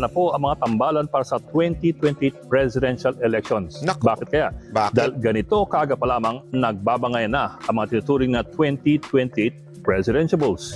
na po ang mga tambalan para sa 2028 presidential elections. Naku. Bakit kaya? Bakit? Dahil ganito kaaga pa lamang nagbabangay na ang mga tinuturing na 2028 presidentiables.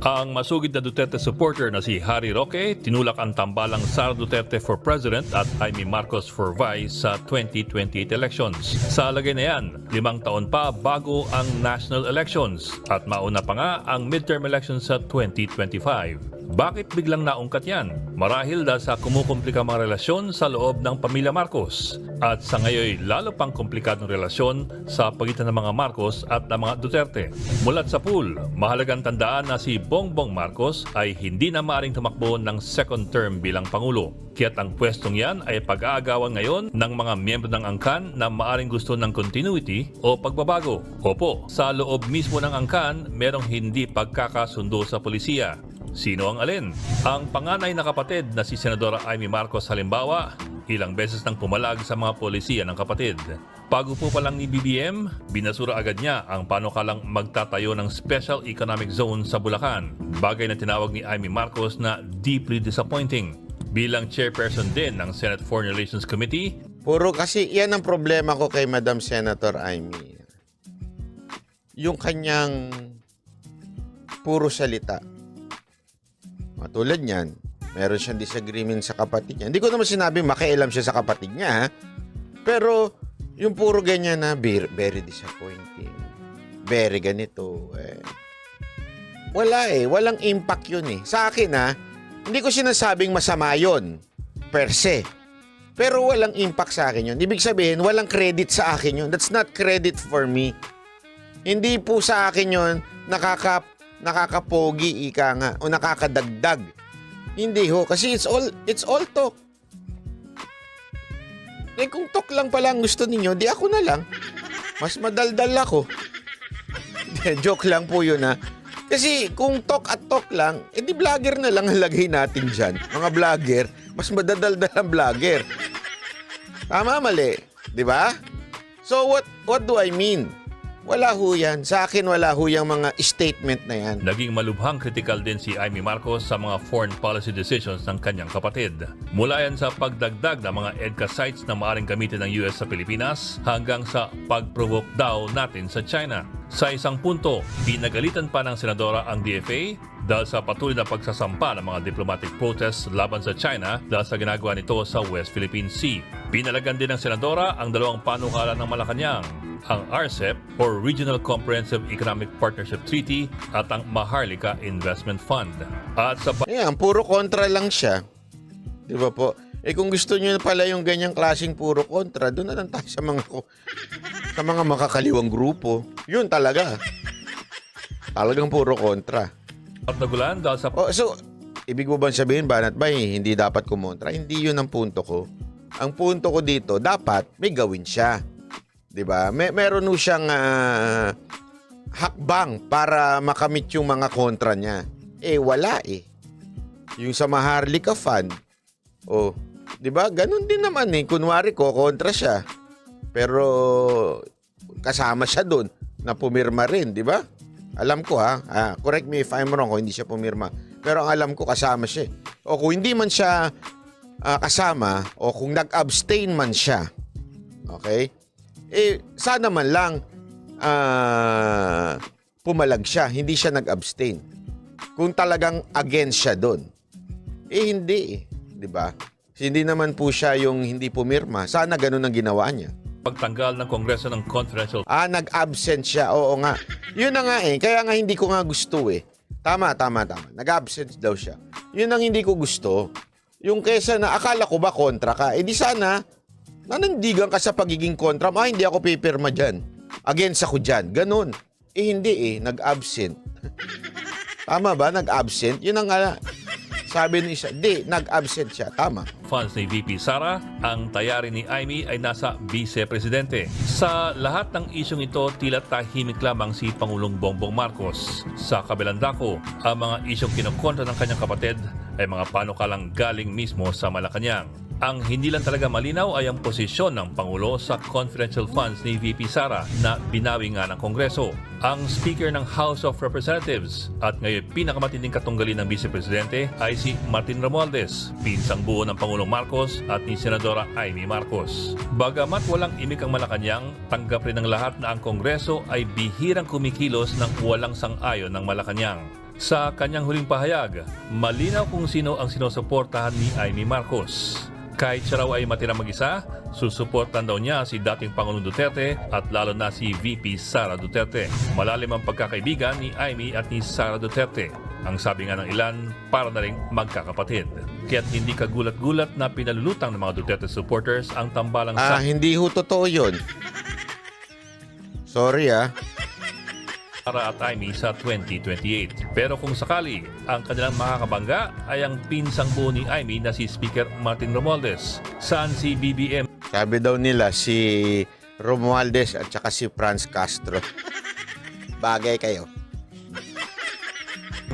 Ang masugid na Duterte supporter na si Harry Roque tinulak ang tambalang Sara Duterte for President at Amy Marcos for Vice sa 2028 elections. Sa lagay na yan, 5 taon pa bago ang national elections at mauna pa nga ang midterm elections sa 2025. Bakit biglang naungkat yan? Marahil dahil sa kumukumplikang mga relasyon sa loob ng pamilya Marcos. At sa ngayon, lalo pang komplikadong relasyon sa pagitan ng mga Marcos at ng mga Duterte. Mulat sa pool, mahalagang tandaan na si Bongbong Marcos ay hindi na maaaring tumakbo ng second term bilang Pangulo. Kaya't ang pwestong yan ay pag-aagawan ngayon ng mga miyembro ng angkan na maaaring gusto ng continuity o pagbabago. Opo, sa loob mismo ng angkan, merong hindi pagkakasundo sa polisiya. Sino ang alin? Ang panganay na kapatid na si Senadora Amy Marcos halimbawa, ilang beses nang pumalag sa mga polisiya ng kapatid. Pagupo pa lang ni BBM, binasura agad niya ang panukalang magtatayo ng Special Economic Zone sa Bulacan, bagay na tinawag ni Amy Marcos na deeply disappointing. Bilang chairperson din ng Senate Foreign Relations Committee, Puro kasi yan ang problema ko kay Madam Senator Amy. Yung kanyang puro salita. Matulad niyan, meron siyang disagreement sa kapatid niya. Hindi ko naman sinabi makialam siya sa kapatid niya, ha? Pero yung puro ganyan na very disappointing. Very ganito. Wala walang impact yun eh. Sa akin hindi ko sinasabing masama yun per se. Pero walang impact sa akin yun. Ibig sabihin, walang credit sa akin yun. That's not credit for me. Hindi po sa akin yun nakakapogi ika nga o nakakadagdag. Hindi ho kasi it's all talk. Kung talk lang pala ang gusto ninyo, di ako na lang. Mas madaldal ako. Joke lang po yun Kasi kung talk at talk lang, di vlogger na lang ang lagay natin dyan. Mga vlogger, mas madadaldal ang vlogger. Tama, mali. Di ba? So what do I mean? Wala ho yan. Sa akin, wala ho yung mga statement na yan. naging malubhang kritikal din si Amy Marcos sa mga foreign policy decisions ng kanyang kapatid. Mula yan sa pagdagdag ng mga EDCA sites na maaaring gamitin ng US sa Pilipinas hanggang sa pag-provoke daw natin sa China. Sa isang punto, pinagalitan pa ng senadora ang DFA dahil sa patuloy na pagsasampa ng mga diplomatic protests laban sa China dahil sa ginagawa nito sa West Philippine Sea. Pinalagan din ng senadora ang dalawang panukalan ng Malacanang, ang RCEP or Regional Comprehensive Economic Partnership Treaty at ang Maharlika Investment Fund. At sa Ayan, puro kontra lang siya. Di ba po? Kung gusto niyo pala yung ganyang klaseng puro kontra, doon na lang tayo sa mga makakaliwang grupo. Yun talaga. Talagang puro kontra. nagulan dahil sa So, ibig mo bang sabihin, Banat Bay, hindi dapat kumontra? Hindi yun ang punto ko. Ang punto ko dito, dapat may gawin siya. 'Di ba? Meron ho siyang hakbang para makamit yung mga kontra niya. Wala Yung sa Maharlika Fund, 'di ba? Ganun din naman kunwari ko kontra siya. Pero kasama siya doon na pumirma rin, 'di ba? Alam ko correct me if I'm wrong kung hindi siya pumirma. Pero ang alam ko kasama siya. O kung hindi man siya kasama o kung nag-abstain man siya. Okay? Sana man lang pumalag siya, hindi siya nag-abstain. Kung talagang against siya doon. Hindi 'di ba? Hindi naman po siya yung hindi pumirma. Sana ganun ang ginawa niya. pagtanggal ng Kongreso ng confidential Nag-absent siya. Oo nga. Yun na nga Kaya nga hindi ko nga gusto Tama. Nag-absent daw siya. Yun ang hindi ko gusto. Yung kesa na akala ko ba kontra ka. Di sana nanandigan ka sa pagiging kontra. Hindi ako pipirma dyan. Against ako dyan. Ganun. Hindi Nag-absent. Tama ba? Nag-absent? Yun ang sabi ni isa. Nag-absent siya. Tama. funds ni VP Sara, ang tayari ni Amy ay nasa vice-presidente. Sa lahat ng isyong ito, tila tahimik lamang si Pangulong Bongbong Marcos. Sa kabilang dako, ang mga isyong kinukontra ng kanyang kapatid ay mga panukalang galing mismo sa Malacanang. Ang hindi lang talaga malinaw ay ang posisyon ng Pangulo sa confidential funds ni VP Sara na binawi nga ng Kongreso. Ang Speaker ng House of Representatives at ngayon pinakamatinding katunggali ng Vice Presidente ay si Martin Romualdez, pinsang buo ng Pangulong Marcos at ni Senadora Amy Marcos. Bagamat walang imik ang Malacanang, tanggap rin ng lahat na ang Kongreso ay bihirang kumikilos ng walang sang-ayon ng Malacanang. Sa kanyang huling pahayag, malinaw kung sino ang sinusuportahan ni Amy Marcos. Kahit siya raw ay matira mag-isa, susuportan daw niya si dating Pangulong Duterte at lalo na si VP Sara Duterte. Malalim ang pagkakaibigan ni Amy at ni Sara Duterte. Ang sabi nga ng ilan, para na rin magkakapatid. Kaya't hindi kagulat-gulat na pinalulutang ng mga Duterte supporters ang tambalang Hindi ho totoo yun. Sorry Sara at Amy sa 2028. Pero kung sakali, ang kanilang makakabangga ay ang pinsang buo ni Amy na si Speaker Martin Romualdez. Saan si BBM? Sabi daw nila si Romualdez at saka si Franz Castro. Bagay kayo.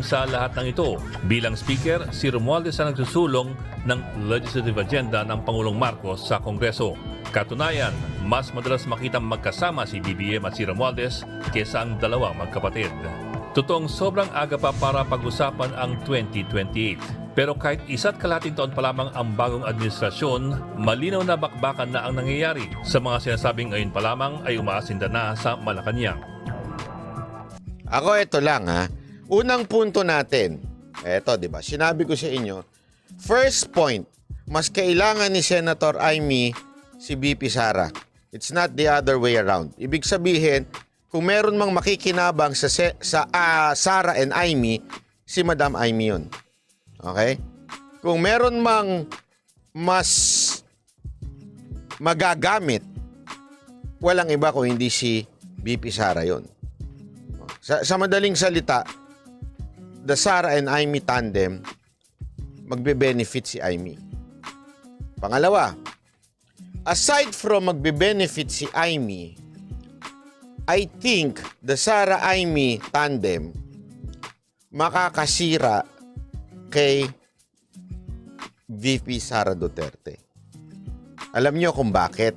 Sa lahat ng ito, bilang Speaker, si Romualdez ang nagsusulong ng legislative agenda ng Pangulong Marcos sa Kongreso. Katunayan, mas madalas makitang magkasama si BBM at si Romualdez kesa ang dalawang magkapatid. Totoong sobrang aga pa para pag-usapan ang 2028. Pero kahit isa't kalahating taon pa lamang ang bagong administrasyon, malinaw na bakbakan na ang nangyayari. Sa mga sinasabing ngayon pa lamang ay umaasinda na sa Malacanang. Ako ito lang Unang punto natin. Eto, 'di ba? Sinabi ko sa inyo, first point, mas kailangan ni Senator Amy si VP Sara. It's not the other way around. Ibig sabihin, kung meron mang makikinabang sa Sara and Amy, si Madam Amy yun. Okay? Kung meron mang mas magagamit, walang iba kung hindi si VP Sara yun. Sa madaling salita, the Sara and Amy tandem, magbe-benefit si Amy. Pangalawa, aside from magbe-benefit si Amy, I think the Sara-Amy tandem makakasira kay VP Sara Duterte. Alam niyo kung bakit?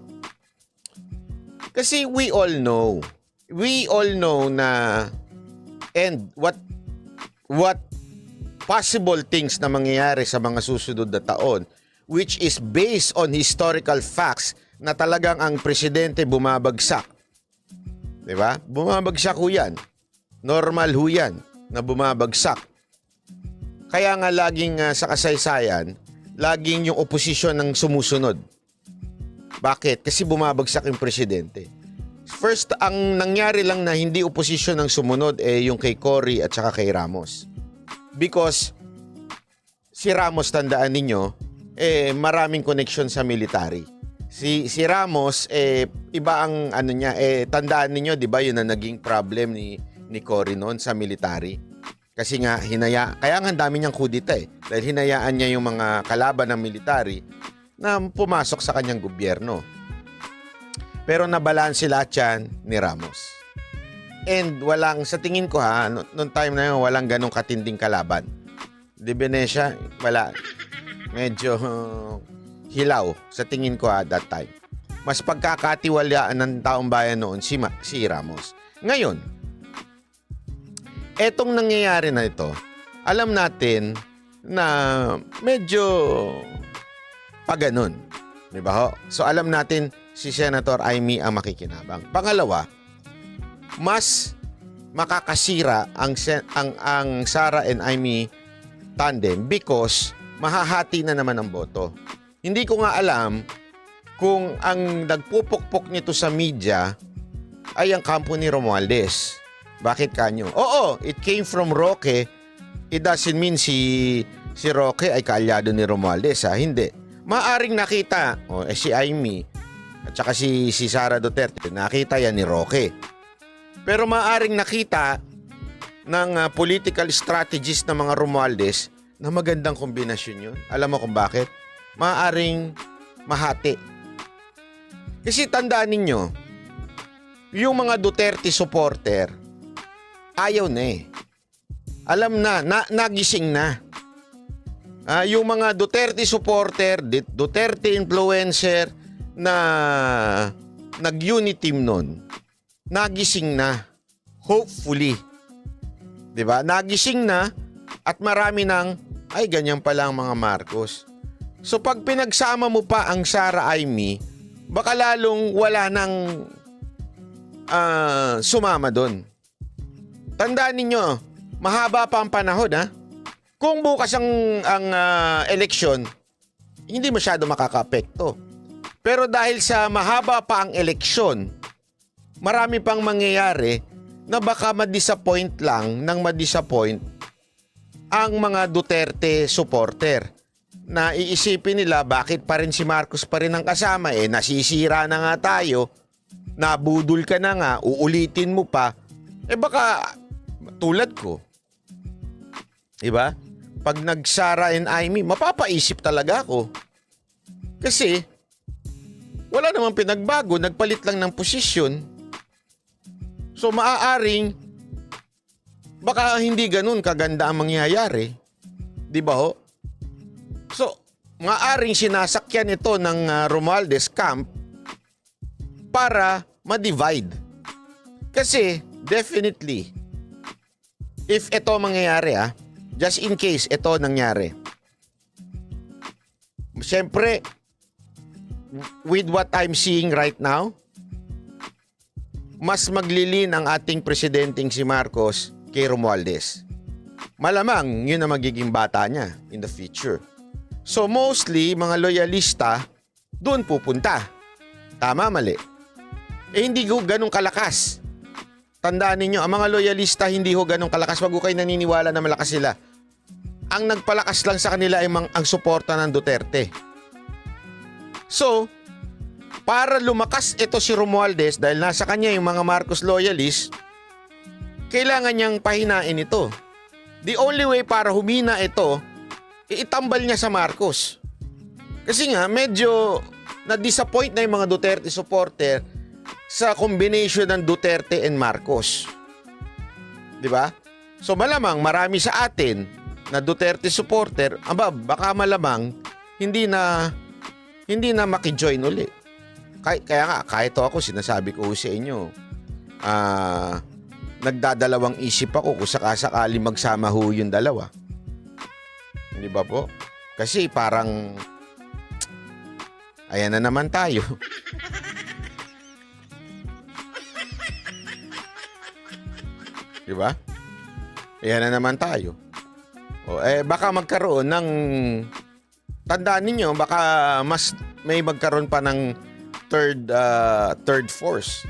Kasi we all know na and what possible things na mangyayari sa mga susunod na taon, which is based on historical facts na talagang ang presidente bumabagsak. Diba? Bumabagsak ho yan. Normal ho yan na bumabagsak. Kaya nga laging sa kasaysayan, laging yung oposisyon ang sumusunod. Bakit? Kasi bumabagsak yung presidente. First, ang nangyari lang na hindi oposisyon ang sumunod yung kay Cory at saka kay Ramos. Because si Ramos, tandaan ninyo, maraming connection sa military. Si Ramos, iba ang ano niya, tandaan ninyo, di ba, yun na naging problem ni Cory noon sa military. Kasi nga, kaya nga ang dami niyang kudita dahil hinayaan niya yung mga kalaban ng military na pumasok sa kanyang gobyerno. Pero nabalanse lahat yan ni Ramos. And sa tingin ko noong time na yun, walang ganong katinding kalaban. Di Venecia, wala. Medyo hilaw sa tingin ko that time. Mas pagkakatiwalaan ng taong bayan noon si Ramos. Ngayon, etong nangyayari na ito, alam natin na medyo paganon. Di ba ho? So alam natin si Senator Amy ang makikinabang. Pangalawa, mas makakasira ang Sara and Amy tandem because mahahati na naman ang boto. Hindi ko nga alam kung ang nagpupukpok nito sa media ay ang kampo ni Romualdez. Bakit kanyo? Oo, it came from Roque. It doesn't mean si Roque ay kaalyado ni Romualdez. Hindi. Maaring nakita si Amy at saka si Sara Duterte, nakita yan ni Roque. Pero maaring nakita ng political strategist ng mga Romualdez na magandang kombinasyon yun. Alam mo kung bakit? Maaring mahati. Kasi tandaan ninyo, yung mga Duterte supporter, ayaw na Alam na, nagising na. Yung mga Duterte supporter, Duterte influencer na nag-unity team nun, nagising na. Hopefully. 'Di ba? Nagising na at marami ng ay ganyan pala ang mga Marcos. So pag pinagsama mo pa ang Sara Amy, baka lalong wala nang sumama doon. Tandaan ninyo, mahaba pa ang panahon ha. Kung bukas ang eleksyon, hindi masyado makakaapekto. Pero dahil sa mahaba pa ang eleksyon, marami pang mangyayari na baka ma-disappoint lang ng ma-disappoint ang mga Duterte supporter. Na iisipin nila bakit pa rin si Marcos pa rin ang kasama, nasisira na nga tayo, nabudol ka na nga, uulitin mo pa, baka tulad ko. Diba? Pag nag-Sara and Amy, mapapaisip talaga ako. Kasi, wala namang pinagbago, nagpalit lang ng posisyon. So, maaaring, baka hindi ganun kaganda ang mangyayari. Di ba ho? So, maaaring sinasakyan ito ng Romualdez camp para ma-divide. Kasi, definitely, if ito mangyayari just in case ito nangyari. Siyempre, with what I'm seeing right now, mas maglilin ang ating presidenteng si Marcos kay Romualdez. Malamang yun ang magiging bata niya in the future. So mostly, mga loyalista, doon pupunta. Tama, mali? Hindi ho ganun kalakas. Tandaan ninyo, ang mga loyalista hindi ho ganun kalakas. Wag ho kayo naniniwala na malakas sila. Ang nagpalakas lang sa kanila ay ang suporta ng Duterte. So, para lumakas ito si Romualdez dahil nasa kanya yung mga Marcos loyalists, kailangan niyang pahinain ito. The only way para humina ito, itambal niya sa Marcos. Kasi nga, medyo na-disappoint na yung mga Duterte supporter sa combination ng Duterte and Marcos. Di ba? So malamang marami sa atin na Duterte supporter, baka malamang hindi na maki-join uli. Kaya nga, kahit ako, sinasabi ko sa inyo, nagdadalawang isip ako kung sakasakali magsama ho yung dalawa. Di ba po? Kasi parang, ayan na naman tayo. Di ba? Ayan na naman tayo. Baka magkaroon ng, tandaan ninyo, baka mas may magkaroon pa ng third force.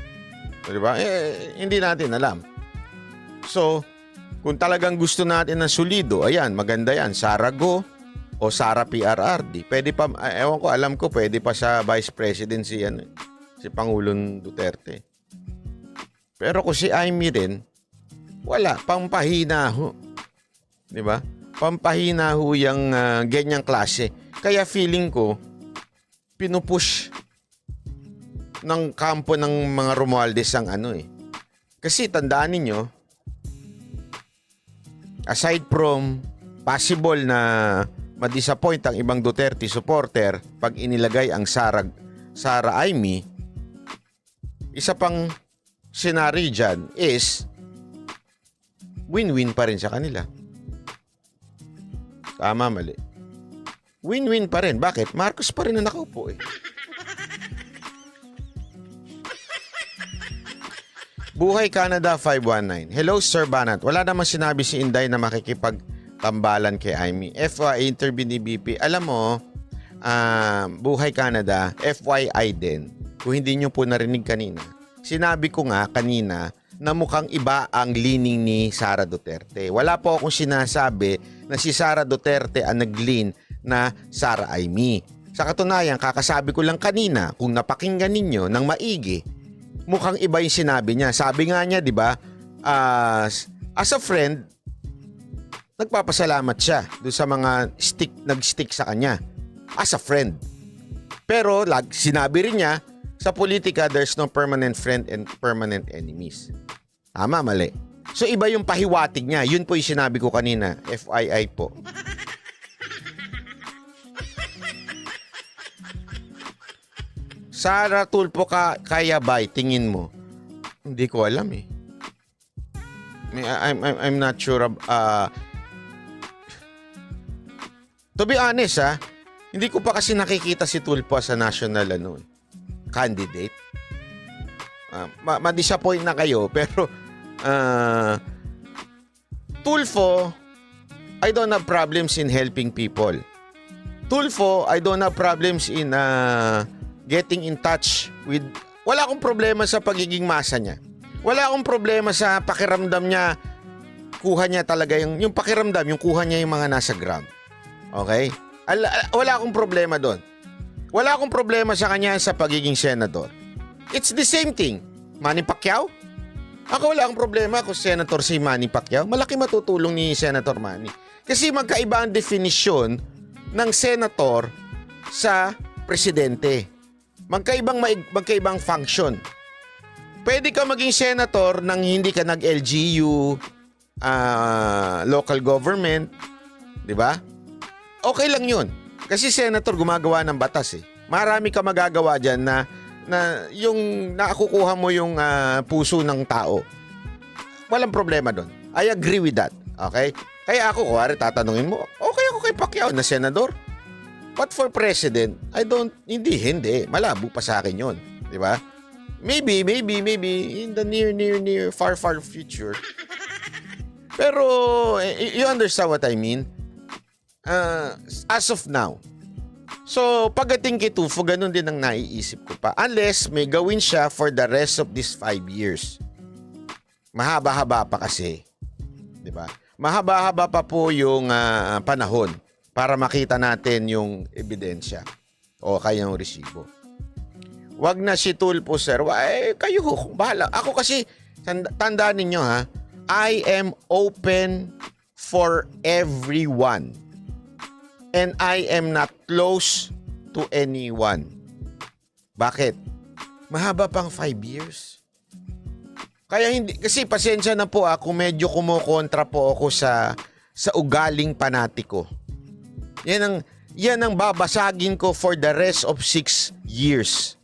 Di ba? Hindi natin alam. So, kung talagang gusto natin ng solido, ayan, maganda yan. Sara Go o Sara PRRD. Pwede pa, ewan ko, alam ko, pwede pa sa Vice President si Pangulong Duterte. Pero kung si Amy rin, wala, pampahina ho. Di ba? Pampahina ho yung ganyang klase. Kaya feeling ko, pinupush ng kampo ng mga Romualdez ang Kasi tandaan ninyo, aside from possible na ma-disappoint ang ibang Duterte supporter pag inilagay ang Sara Amy, isa pang scenario dyan is win-win pa rin sa kanila. Tama, mali. Win-win pa rin. Bakit? Marcos pa rin na nakaupo Buhay Canada 519. Hello, Sir Banat. Wala namang sinabi si Inday na makikipagtambalan kay Amy. FYI interview ni BP. Alam mo, Buhay Canada, FYI din. Kung hindi nyo po narinig kanina, sinabi ko nga kanina na mukhang iba ang leaning ni Sara Duterte. Wala po akong sinasabi na si Sara Duterte ang nag-lean na Sara Amy. Sa katunayan, kakasabi ko lang kanina, kung napakinggan ninyo ng maigi, mukhang iba yung sinabi niya. Sabi nga niya, di ba, as a friend, nagpapasalamat siya doon sa mga nag-stick sa kanya. As a friend. Pero sinabi rin niya, sa politika, there's no permanent friend and permanent enemies. Tama, mali. So, iba yung pahiwatig niya. Yun po yung sinabi ko kanina. FYI po. Sara Tulfo kaya ba? Tingin mo? Hindi ko alam eh. I'm not sure. To be honest hindi ko pa kasi nakikita si Tulfo sa national candidate. Ma-disappoint na kayo pero Tulfo, I don't have problems in helping people. Tulfo, I don't have problems in getting in touch with... Wala akong problema sa pagiging masa niya. Wala akong problema sa pakiramdam niya. Kuha niya talaga yung pakiramdam, yung kuha niya yung mga nasa ground. Okay? Wala akong problema doon. Wala akong problema sa kanya sa pagiging senador. It's the same thing. Manny Pacquiao? Ako wala akong problema kung senator si Manny Pacquiao. Malaki matutulong ni Senator Manny. Kasi magkaiba ang definisyon ng senator sa presidente. Magkaibang function. Pwede ka maging senator nang hindi ka nag-LGU, local government, di ba? Okay lang yun. Kasi senator gumagawa ng batas eh. Marami ka magagawa dyan na yung nakukuha mo yung puso ng tao. Walang problema doon. I agree with that. Okay? Kaya ako, kuwari tatanungin mo, okay ako kay Pacquiao na senador. But for president, hindi. Malabo pa sa akin yun. Di ba? Maybe in the near, far future. Pero, you understand what I mean? As of now. So, pagdating kay Tulfo, ganun din ang naiisip ko pa. Unless may gawin siya for the rest of these 5 years. Mahaba-haba pa kasi. Di ba? Mahaba-haba pa po yung panahon para makita natin yung ebidensya o kayang resibo. Wag na si Tulfo, sir. Kayo, bahala. Ako kasi, tandaan ninyo I am open for everyone. And I am not close to anyone. Bakit? Mahaba pang 5 years. Kaya hindi, kasi pasensya na po kung medyo kumukontra po ako sa ugaling panatiko. Yan ang babasagin ko for the rest of 6 years.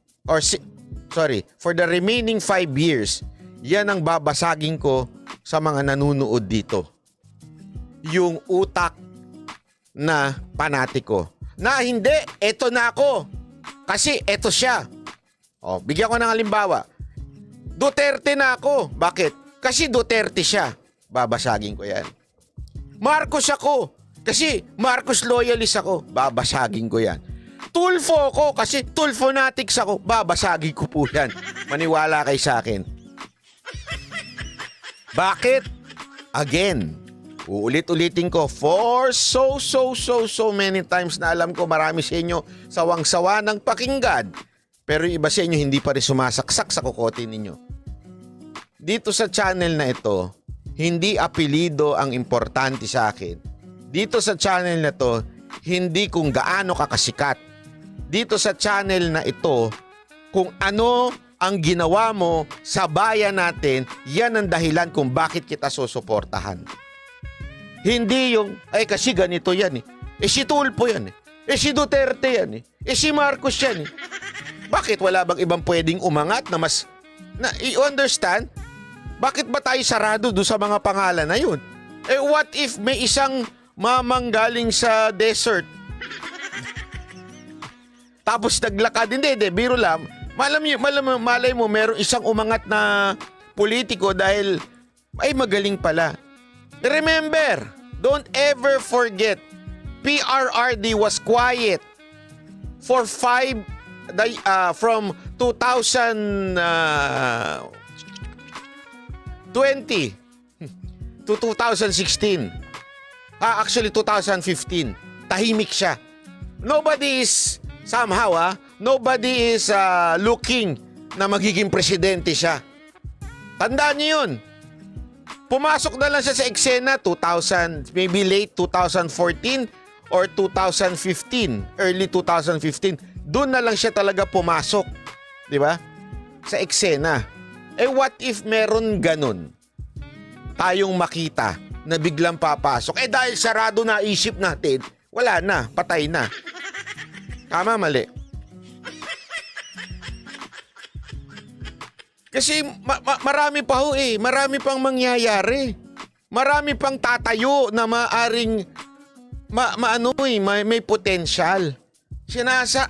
For the remaining 5 years, yan ang babasagin ko sa mga nanunood dito. Yung utak na panatiko. Na hindi, eto na ako. Kasi eto siya. Bigyan ko ng halimbawa. Duterte na ako. Bakit? Kasi Duterte siya. Babasagin ko yan. Marcos ako. Kasi Marcos loyalist ako. Babasagin ko yan. Tulfo ako kasi Tulfonatics ako. Babasagin ko po yan. Maniwala kay sa akin. Bakit? Again, uulit-ulitin ko for so many times na alam ko marami sa inyo sawang-sawa ng pakinggan. Pero iba sa inyo hindi pa rin sumasaksak sa kokote ninyo. Dito sa channel na ito, hindi apelido ang importante sa akin. Dito sa channel na to, hindi kung gaano ka kasikat. Dito sa channel na ito, kung ano ang ginawa mo sa bayan natin, yan ang dahilan kung bakit kita susuportahan. Hindi yung, kasi ganito yan si Tulfo yan si Duterte yan si Marcos yan Bakit wala bang ibang pwedeng umangat na mas, you understand? Bakit ba tayo sarado doon sa mga pangalan na yun? What if may isang mamang galing sa desert? Tapos naglakad, hindi, biro lang. Malay mo, meron isang umangat na politiko dahil, magaling pala. Remember, don't ever forget, PRRD was quiet for from 2020 to 2016. Actually, 2015. Tahimik siya. Nobody is nobody is looking na magiging presidente siya. Tandaan niyo yun. Pumasok na lang siya sa eksena 2000, maybe late 2014 or 2015, early 2015. Doon na lang siya talaga pumasok. Di ba? Sa eksena. What if meron ganun? Tayong makita na biglang papasok. Dahil sarado na isip natin, wala na, patay na. Tama, mali. Kasi marami pa ho eh. Marami pang mangyayari. Marami pang tatayo na maaring may potential.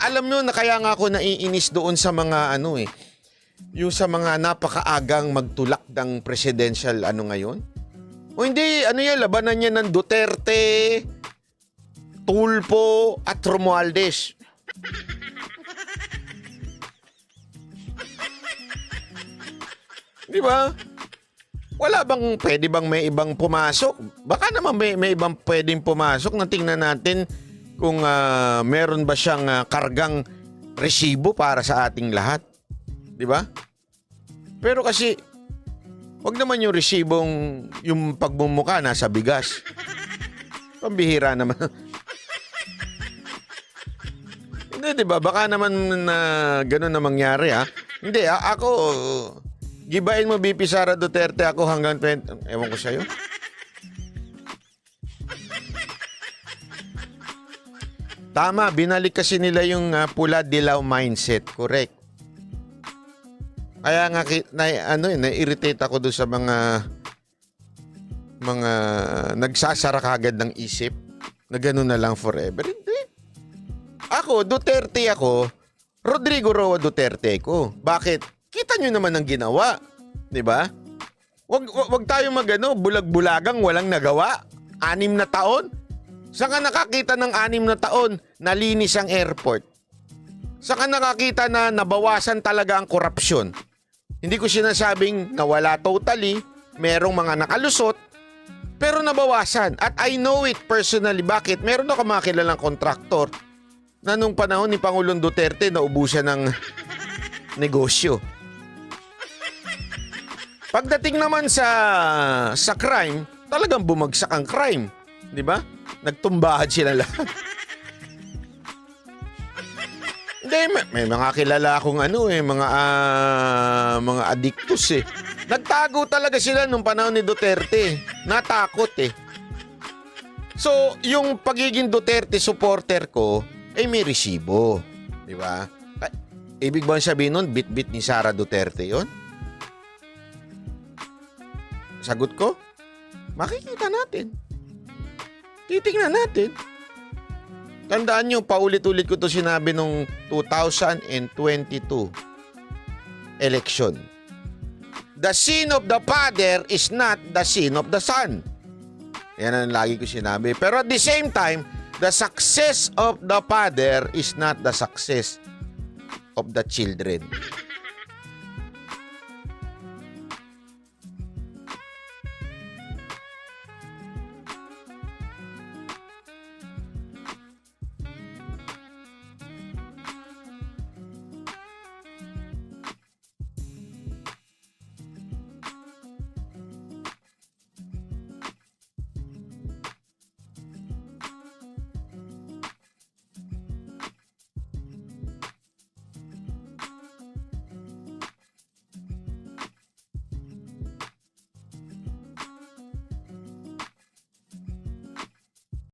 Alam nyo na kaya nga ako naiinis doon sa mga yung sa mga napakaagang magtulak ng presidential ngayon. O hindi, yan, labanan niya ng Duterte, Tulfo at Romualdez. Di ba? Wala bang, pwede bang may ibang pumasok? Baka naman may ibang pwedeng pumasok na tingnan natin kung meron ba siyang kargang resibo para sa ating lahat. Di ba? Pero kasi, wag naman yung resibong, yung pagmumukha nasa bigas. Pambihira naman. Hindi, di ba? Baka naman na gano'n na mangyari, ha? Hindi, ako, gibain mo BP Sara Duterte ako hanggang 20, ewan ko sa'yo. Tama, binalik kasi nila yung pula dilaw mindset, correct. Kaya nga na-irritate ako doon sa mga nagsasara kagad ng isip na gano'n na lang forever. Hindi. Ako, Duterte ako, Rodrigo Roa Duterte ko. Bakit? Kita nyo naman ang ginawa. Di ba? Wag tayo bulag-bulagang walang nagawa. 6 na taon. Saan ka nakakita ng 6 na taon na linis ang airport? Saan ka nakakita na nabawasan talaga ang korupsyon? Hindi ko sinasabing nawala totally. Merong mga nakalusot. Pero nabawasan. At I know it personally. Bakit? Meron ako mga kilalang kontraktor na nung panahon ni Pangulong Duterte naubusan ng negosyo. Pagdating naman sa crime, talagang bumagsak ang crime. Di ba? Nagtumbahan sila lahat. Hindi, may mga kilala akong mga addictus eh. Nagtago talaga sila nung panahon ni Duterte. Natakot eh. So, yung pagiging Duterte supporter ko, may resibo. Di ba? Ibig ba sabihin nun, bit-bit ni Sara Duterte yon? Sagot ko, makikita natin. Titingnan natin. Tandaan nyo, paulit-ulit ko to sinabi nung 2022 election. The sin of the father is not the sin of the son. Yan ang lagi ko sinabi. Pero at the same time, the success of the father is not the success of the children.